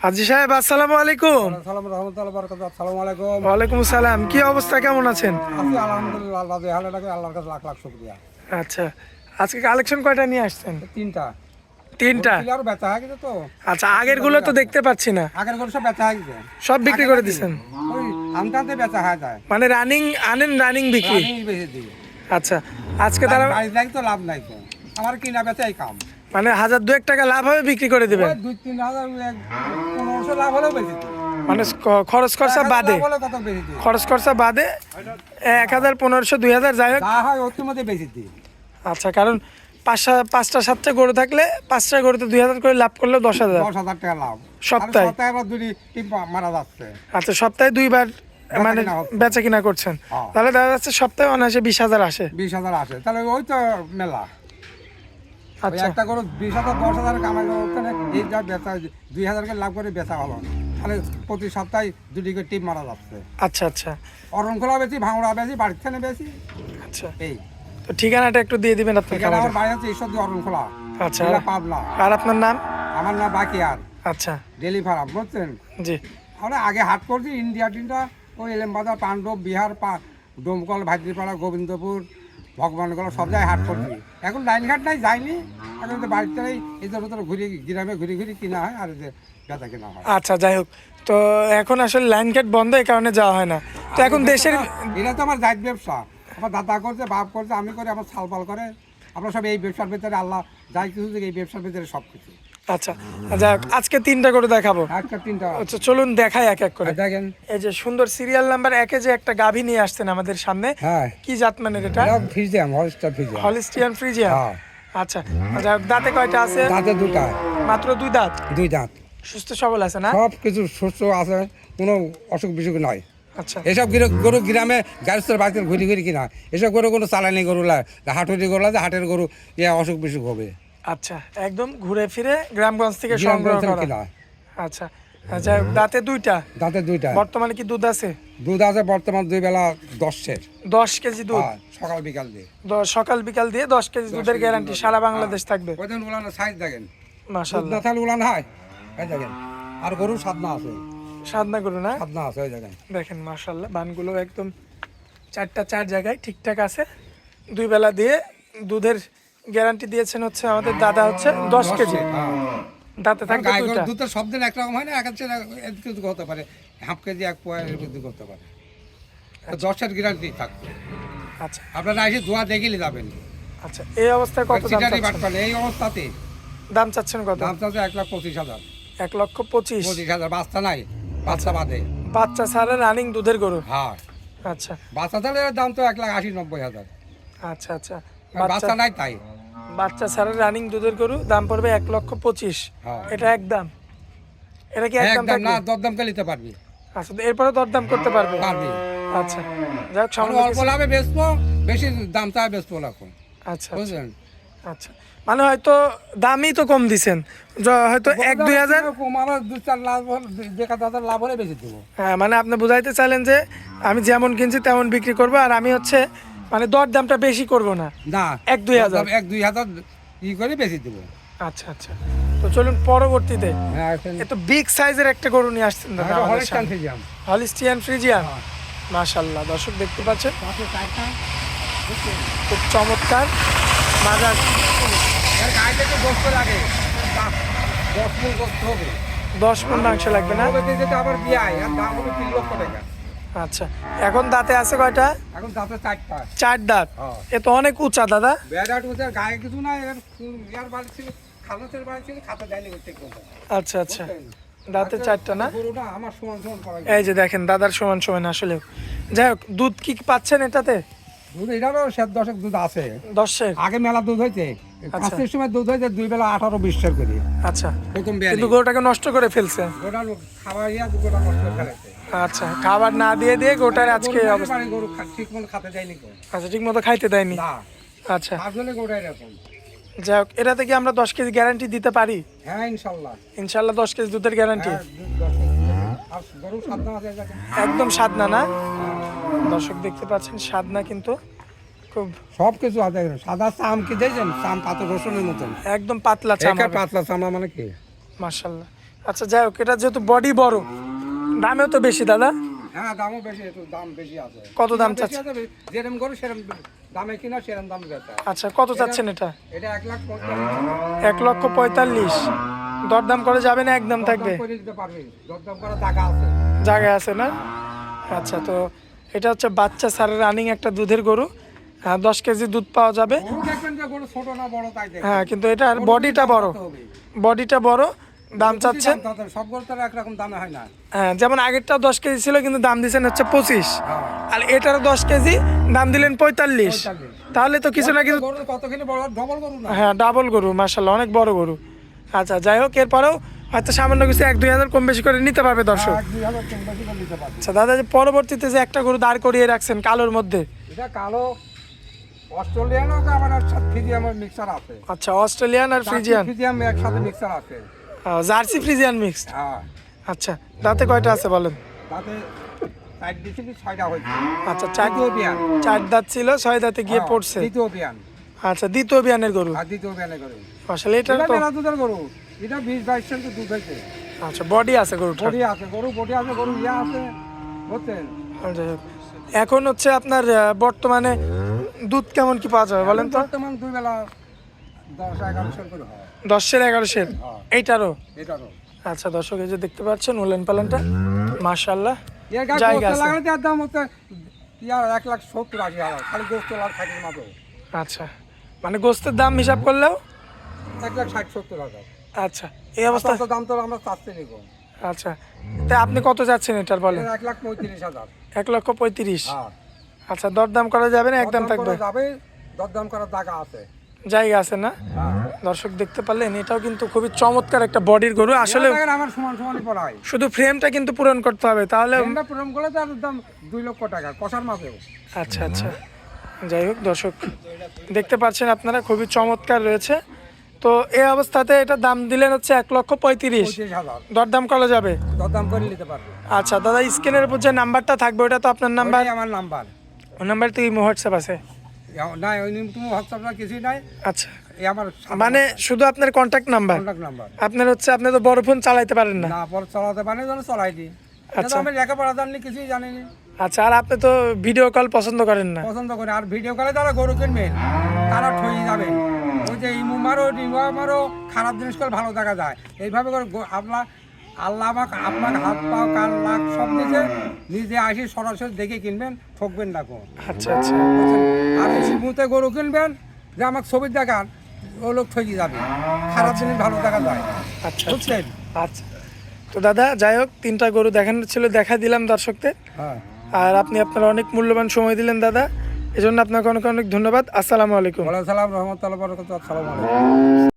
হাজী সাহেব আসসালামু আলাইকুম। সালাম রহমতুল্লাহ বারাকাতুহু। আসসালামু আলাইকুম। ওয়ালাইকুম আসসালাম। কি অবস্থা, কেমন আছেন? আছি আলহামদুলিল্লাহ, আল্লাহ দেখালে লাগে, আল্লাহর কাছে লাখ লাখ শুকরিয়া। আচ্ছা, আজকে কালেকশন কয়টা নিয়ে আসছেন? তিনটা তিনটা। আর বেচা হয়ে গেছে তো। আচ্ছা, আগের গুলো তো দেখতে পাচ্ছি না। আগের করে সব বেচা হয়ে গেছে, সব বিক্রি করে দিছেন? ওই আমটাতে বেচা হয়ে যায়, মানে রানিং আনেন, রানিং বিক্রি? রানিং বেশি দিই। আচ্ছা, আজকে তারা বাড়ি লাগে তো লাভ নাই তো, আমার কিনা বেচা এই কাম। মানে 1000-2000 টাকা লাভ হবে, বিক্রি করে দিবেন? ওই 2-3 হাজার 1500 লাভ হলেও বেশি দিই। মানে খরচ খরচা বাদে? লাভ হলে কত বেশি দিই, খরচ খরচা বাদে 1000, 1500, 2000 যাই হোক। যা হয় ওর মধ্যে বেশি দিই। আচ্ছা, কারণ 5টা 7টা গরু থাকলে 5টা গরুতে 2000 করে লাভ করলেও 10,000। 10,000 টাকা লাভ সপ্তাহে? সপ্তাহে আবার দুটি টিপ মারা যাচ্ছে। আচ্ছা, সপ্তাহে 2বার মানে কিনা হচ্ছে। বেচা কিনা করছেন? হ্যাঁ। তাহলে দেখা যাচ্ছে সপ্তাহে অনায়াসে 20,000 আসে। 20,000 আসে, তাহলে ওই তো মেলা। ওই আচ্ছা একটা করে 20,000 10,000 কামাই ওখানে এই যা বেচা 2,000 লাভ করে বেচা হলো, তাহলে প্রতি সপ্তাহে দুটি করে টিপ মারা যাচ্ছে। আচ্ছা আচ্ছা অরণখোলা বেশি, ভাঙড়া বেশি, বাড়ির থেকে বেশি। আচ্ছা। এই তো ঠিকানাটা একটু দিয়ে দিবেন আপনার এখানে আমার খামারে। বাড়ি হচ্ছে ঈশ্বরদী অরণখোলা, আচ্ছা। জেলা পাবনা। আর আপনার নাম? আমার নাম বাকি আর আচ্ছা, ডেলি ফার্ম, বুঝছেন? জি। আমরা আগে হাট করছি ইন্ডিয়া টিনটা, ওই এলেমবাজার, পাণ্ডব, বিহার, ডোমকল, ভাদ্রিপাড়া, গোবিন্দপুর, ভগবানগোলা সব জায়গায় হাট করছি। এখন লাইন ঘাট নাই, যায়নি। এখন তো বাড়িতে এদের ভিতরে ঘুরে গ্রামে ঘুরে ঘুরে কিনা হয়, আর এদের বেচা কেনা হয়। আচ্ছা, যাই হোক। তো এখন আসলে লাইন গেট বন্ধ, এই কারণে যাওয়া হয় না। তো এখন দেশের এটা তো আমার জাত ব্যবসা, আমার দাদা করছে, বাপ করছে, আমি করি, আমার ছালপাল করে। আমরা সব এই ব্যবসার ভিতরে, আল্লাহ যাই কিছু এই ব্যবসার ভিতরে সব কিছু। আচ্ছা, যাই হোক, আজকে 3টা করে দেখাবো। একটা তিনটা আচ্ছা, চলুন দেখাই এক এক করে। দেখেন। এই যে সুন্দর সিরিয়াল নাম্বার 1-এ যে একটা গাভী নিয়ে আসছেন আমাদের সামনে, হ্যাঁ, কি জাত মানের এটা? ফ্রিজিয়াম, হলস্টার ফ্রিজিয়াম। Holstein Friesian. হ্যাঁ। আচ্ছা, যাই হোক, দাঁতে কয়টা আছে? দাঁতে দুটা, মাত্র 2 দাঁত। 2 দাঁত, সুস্থ সবল আছে না? সব কিছু সুস্থ আছে, কোনো অসুখ বিসুখ নয়। আচ্ছা এসব গরু গ্রামে গাড়ির বাড়িতে ঘুরি ঘুরি কিনা, এসব গরু কোনো চালানি গরু হাটুরি গরু লাগে, হাটের গরু অসুখ বিসুখ হবে। আচ্ছা, একদম ঘুরে ফিরে গ্রামগঞ্জ থেকে গ্রাম সংগ্রহ থেকে করা। কিনা। আচ্ছা, যাই হোক, দাঁতে 2টা। দাঁতে 2টা। বর্তমানে কি দুধ আছে? দুধ আছে বর্তমান 2 বেলা 10-এর। 10 কেজি দুধ? সকাল বিকাল দিয়ে। সকাল বিকাল দিয়ে 10 কেজি দুধের গ্যারান্টি সারা বাংলাদেশ থাকবে? ওই দিন উলানের সাইজ দেখেন, দুধ মাশাআল্লাহ। না থাকলে উলান হয়, এই দেখেন। আর গরু সাদনা আছে, সাদনা গরু না? সাদনা আছে, ওই দেখেন। দেখেন মাশাআল্লাহ, বানগুলো একদম 4টা 4 জায়গায় ঠিকঠাক আছে। 2 বেলা দিয়ে দুধের গ্যারান্টি দিয়েছেন হচ্ছে আমাদের দাদা, হচ্ছে 10 কেজি। দাঁতে থাকবে গাই গরুর 2টা। দুধ তো সব দিন একরকম হয় না, এক হচ্ছে কিছু হতে পারে, হাফ কেজি 1 পোয়া এর মধ্যে করতে পারে। 10-এর গ্যারান্টি থাকবে। আচ্ছা আপনারা এসে দোয়া দেখিলে যাবেন। আচ্ছা, এই অবস্থায় কত দাম সিটারি বাট চাচ্ছেন? পালে এই অবস্থাতে দাম চাচ্ছেন কত? দাম চাচ্ছে 1,25,000। 1,25,000। 25,000 বাচ্চা নাই, বাচ্চা বাদে। বাচ্চা ছাড়া রানিং দুধের গরু? হ্যাঁ, আচ্ছা বাচ্চা তাহলে দাম তো 1,80,90,000। আচ্ছা আচ্ছা। বাচ্চা নাই তাই। বাচ্চা ছাড়া রানিং দুধের গরু দাম পড়বে 1,25,000। হ্যাঁ। এটা একদম? এটা কি একদম একদম থাকবে? না, দরদাম কে নিতে পারবি। আচ্ছা, এরপরে দরদাম করতে পারবে? পারবি। আচ্ছা, যাই হোক, আমরা সামান্য অল্প কিছু- লাভে বেচবো, বেশি দাম চাই বেচবো না এখন, আচ্ছা বুঝলেন? আচ্ছা, মানে হয়তো দামই তো কম দিছেন, হয়তো 1-2 হাজার। আমার 2-4 লাভ হলে, 1,000 লাভ হলে বেশি দেবো। হ্যাঁ, মানে আপনি বুঝাইতে চাইলেন যে আমি যেমন কিনছি তেমন বিক্রি করব, আর আমি হচ্ছে মানে দর দামটা বেশি করব না, না, 1-2 হাজার। 1-2 হাজার ই করে বেশি দেবো। আচ্ছা আচ্ছা, তো চলুন পরবর্তীতে। হ্যাঁ, এত বিগ সাইজের একটা গরু নিয়ে আসছেন দাদা আমাদের হলস্টাইন সামনে। ফ্রিজিয়াম। হলিস্টিয়ান ফ্রিজিয়ান, মাশাআল্লাহ, দর্শক দেখতে পাচ্ছেন, খুব চমৎকার মাজার। এর গায়ে থেকে গোস্ত লাগে, 10 মণ গোস্ত হবে। 10 মণ মাংস লাগবে না? হবে যেটা আবার বিয়ায়, আর দাম হবে 3 লক্ষ টাকা। আচ্ছা, এখন দাঁতে আছে কয়টা? এখন দাঁতে 4টা। 4 দাঁত। হ্যাঁ। এ তো অনেক উঁচা দাদা। বেড়াট ওদের গায়ে কিছু নাই, ইয়ার বাড়ি ছিল, খালাতের বাড়ি ছিল, খাতা দেয়নি করতে কোনটা। আচ্ছা আচ্ছা, দাঁতে 4টা না? গরুটা আমার সমান সমান করা এই যে দেখেন, দাদার সমান সমান আসলে। যাই হোক, দুধ কি পাচ্ছেন এটাতে? দুধ, এটারও 7-10 দুধ আছে। 10-এর? আগে মেলা দুধ হয়েছে, আচ্ছা। 5-এর সময় দুধ হয়েছে 2 বেলা 18-20 করে। আচ্ছা, প্রথম কিন্তু গরুটাকে নষ্ট করে ফেলছে। গোটা খাবার গোটা নষ্ট করে ফেলেছে। আচ্ছা, খাবার না দিয়ে দিয়ে গোটার আজকে গরু অবস্থা। মানে গরু ঠিক মতো খেতে যায়নি তো। আচ্ছা, ঠিক মতো খাইতে দেয়নি। না, আচ্ছা, আসলে গোটা এরকম। যাই হোক, এটাতে কি আমরা 10 কেজি গ্যারান্টি দিতে পারি? হ্যাঁ, ইনশাল্লাহ। ইনশাল্লাহ 10 কেজি দুধের গ্যারান্টি। হ্যাঁ, দুধ 10 কেজি। আর গরু সাদা আছে এরকম। একদম সাদনা না? দর্শক দেখতে পাচ্ছেন, সাদনা কিন্তু খুব সব কিছু আছে, সাদা চাম কি দেখছেন, চাম পাতা রসুনের মতন, একদম পাতলা চামড়া। পাতলা চামড়া মানে কি। মাশাআল্লাহ। আচ্ছা যাই হোক, এটা যেহেতু বডি বড়, দামেও তো বেশি দাদা। হ্যাঁ দামও বেশি, একটু দাম বেশি আছে। কত দাম বেশি চাচ্ছে? আছে, যেরকম গরু সেরকম দামে কিনা সেরকম দাম বেচা। আচ্ছা কত চাচ্ছেন এটা? এটা 1,45,000 1,45,000। দরদাম করে যাবে না একদম থাকবে? দরদাম করে দিতে পারবি, দরদাম করা টাকা আছে। জায়গা আছে না? আচ্ছা, তো এটা হচ্ছে বাচ্চা সারের রানিং একটা দুধের গরু। 10 কেজি দুধ পাওয়া যাবে। গরু দেখবেন যে গরু ছোট না বড় তাই দেখবেন। হ্যাঁ, কিন্তু এটার গরু বডিটা দাম বড়, কত হবে? বডিটা বড়। দাম চাচ্ছেন? দাম কত? সব গরু তো আর একরকম দামে হয় না। হ্যাঁ, যেমন আগেরটা 10 কেজি ছিল কিন্তু দাম দিচ্ছেন হচ্ছে 25, আর এটারও 10 কেজি দাম দিলেন 45। 45 তাহলে তো কিছু না কিছু। গরু কত কিলো বড়? ডবল গরু না? হ্যাঁ, ডাবল গরু, মাশাআল্লাহ অনেক বড় গরু। আচ্ছা যাই হোক, এরপরেও হয়তো সামান্য কিছু 1-2 হাজার কম বেশি করে নিতে পারবে দর্শক। 1,000 কম বেশি করে নিতে পারবে। আচ্ছা দাদা, যে পরবর্তীতে যে একটা গরু দাঁড় করিয়ে রাখছেন কালোর মধ্যে, এটা কালো অস্ট্রেলিয়ান ও আবার একসাথে ফ্রিজিয়ামের মিক্সার আছে। আচ্ছা অস্ট্রেলিয়ান আর ফ্রিজিয়ান, ফ্রিজিয়াম একসাথে মিক্সার আছে। Jersey Friesian mixed. হ্যাঁ, আচ্ছা, দাঁতে কয়টা আছে বলেন? তাতে 4 দিছি 6টা হয়েছে। আচ্ছা, দ্বিতীয় বিয়ান। 4 দাঁত ছিল, 6 দাঁতে গিয়ে পড়ছে। দ্বিতীয় বিয়ান। আচ্ছা, দ্বিতীয় বিয়ানের গরু। আর দ্বিতীয় বিয়ানে গরু। আসলে এটা এটা তো মেলা দুধের গরু। এটা 20-22 সেন্ট দুধ হয়েছে। আচ্ছা, বডি আছে গরুটা। বডি আছে, বডি আছে, গরু ইয়া আছে, বুঝছেন? যাই হোক, এখন হচ্ছে আপনার বর্তমানে দুধ কেমন কি পাওয়া যাবে বলেন তো? বর্তমান 2 বেলা 10-11 সেন্ট করে হয়। 10-11 এইটারও? এটারও। আচ্ছা দর্শক, এই যে দেখতে পাচ্ছেন উলেন পালানটা, মাশাআল্লাহ এর গাছ জায়গা গোস্ত আছে। লাগালে তার দাম হচ্ছে 1,70,000 খালি গোস্ত লাগ খাটির মাত্র। আচ্ছা, মানে গোস্তের দাম হিসাব করলেও 1,60,70,000। আচ্ছা, এই অবস্থা। তো দাম তো আমরা চাচ্ছি নিব। আচ্ছা, তা আপনি কত যাচ্ছেন এটার বলেন? 1,35,000। 1,35,000। হ্যাঁ, আচ্ছা, দরদাম করা যাবে না একদম দরদাম থাকবে? করা যাবে, দরদাম করার টাকা আছে। জায়গা আছে না? হ্যাঁ, দর্শক দেখতে পারলেন, এটাও কিন্তু খুবই চমৎকার একটা বডির গরু। আসলে দেখেন আমার সমান সমানই পড়ায়। শুধু ফ্রেমটা কিন্তু পূরণ করতে হবে তাহলে। আমরা প্রোগ্রাম করলে তার দাম 2 লক্ষ টাকা কষার মাঝেও। আচ্ছা আচ্ছা, যাই হোক দর্শক দেখতে পাচ্ছেন আপনারা, খুবই চমৎকার রয়েছে। তো এই অবস্থাতে এটা দাম দিলেন হচ্ছে 1,35,000। 35,000 দরদাম করা যাবে? দরদাম করে নিতে পারবে। আচ্ছা দাদা, স্ক্রিনের উপর যে নাম্বারটা থাকবে ওটা তো আপনার নাম্বার? ওইটাই আমার নাম্বার। ওই নাম্বার তো হোয়াটসঅ্যাপ আছে? নাই, ওই তুমি হোয়াটসঅ্যাপ না কিছুই নাই। আচ্ছা, এই আমার মানে শুধু আপনার কন্ট্যাক্ট নাম্বার? Contact number. আপনার হচ্ছে, আপনি তো বড় ফোন চালাইতে পারেন না। না, পর চালাতে পারি যেন চালাই দিই। আচ্ছা। আমি লেখাপড়া জানি কিছুই জানি না। আচ্ছা, আর আপনি তো ভিডিও কল পছন্দ করেন না? পছন্দ করে। আর ভিডিও কলে যারা গরু কিনবেন তারা ঠই যাবে। ওই যে ইমু মারো ডিমা মারো, খারাপ জিনিস করে ভালো দেখা যায়। এইভাবে করে আপনার আল্লাহ আপনার হাত পাও কান নাক সব দিয়েছে, নিজে আসি সরাসরি দেখে কিনবেন, ঠকবেন না কোন। আচ্ছা আচ্ছা, আর ইমুতে গরু কিনবেন যে আমাকে ছবি দেখান, ও লোক ঠকি যাবে। খারাপ জিনিস ভালো দেখা যায়, আচ্ছা বুঝছেন? আচ্ছা। তো দাদা যাই হোক, 3টা গরু দেখানোর ছিল, দেখা দিলাম দর্শকদের। হ্যাঁ, আর আপনি আপনার অনেক মূল্যবান সময় দিলেন দাদা, এজন্য আপনাকে অনেক অনেক ধন্যবাদ। আসসালামু আলাইকুম। ওয়ালাইকুম সালাম রহমতুল্লাহ বরকাতুহু। আসসালামু আলাইকুম।